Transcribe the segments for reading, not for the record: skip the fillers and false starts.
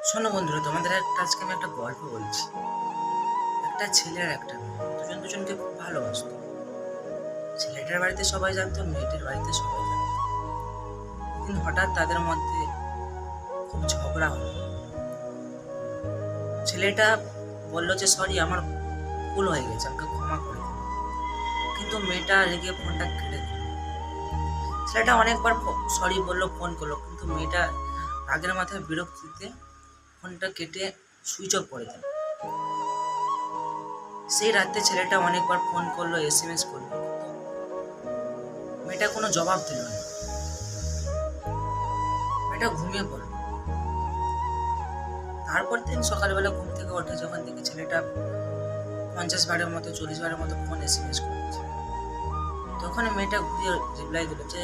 শোনো বন্ধুরা, তোমাদের আজকে আমি একটা গল্প বলছি। একটা ছেলে আর একটা মেয়ে দুজন দুজনকে খুব ভালোবাসতো। ছেলেটার বাড়িতে সবাই জানতো, মেয়েটার বাড়িতে সবাই জানতো। একদিন হঠাৎ তাদের মধ্যে খুব ঝগড়া হলো। ছেলেটা বলল যে সরি, আমার ভুল হয়ে গেছে, আমাকে ক্ষমা করে দিন। কিন্তু মেয়েটা রেগে ফোনটা কেটে দিল। ছেলেটা অনেকবার সরি বললো, ফোন করলো, কিন্তু মেয়েটা রাগের মাথায় বিরক্তিতে ফোনটা কেটে সুইচ অফ করে দিল। সেই রাতে ছেলেটা অনেকবার ফোন করলো, এসএমএস করলো, কিন্তু মেয়েটা কোনো জবাব দিল না। মেয়েটা ঘুমিয়ে পড়ল। তারপর দিন সকালবেলা ঘুম থেকে ওঠে, যখন দেখে ছেলেটা 50 বারের মতো 40 বারের মতো ফোন এসএমএস করেছে। তখন মেয়েটা ঘুরিয়ে রিপ্লাই দিল যে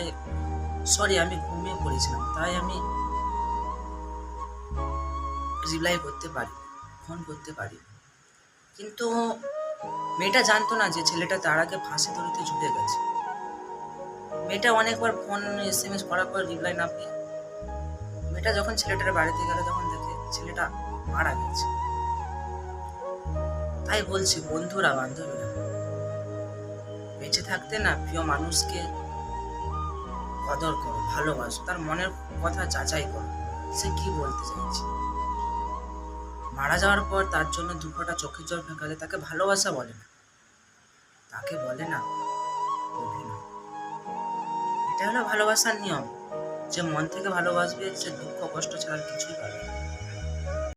সরি, আমি ঘুমিয়ে পড়েছিলাম, তাই আমি রিপ্লাই করতে পারি, ফোন করতে পারি। কিন্তু মেয়েটা জানতো না যে ছেলেটা তার আগে ফাঁসি দড়িতে ঝুলে গেছে। মেয়েটা অনেকবার ফোন এসএমএস করার পর রিপ্লাই না পেয়ে মেয়েটা যখন ছেলেটার বাড়িতে গেল, তখন দেখে ছেলেটা মারা গেছে। তাই বলছি বন্ধুরা, বান্ধবীরা, বেঁচে থাকতে না প্রিয় মানুষকে কদর করো, ভালোবাসো, তার মনের কথা যাচাই করো, সে কি বলতে চাইছে। মারা যাওয়ার পর তার জন্য দুঃখটা চোখের জল ফেকালে তাকে ভালোবাসা বলে না, তাকে বলে না অভিনয়। এটা হলো ভালোবাসার নিয়ম। যে মন থেকে ভালোবাসবে সে দুঃখ কষ্ট ছাড়া কিছুই পাবে না।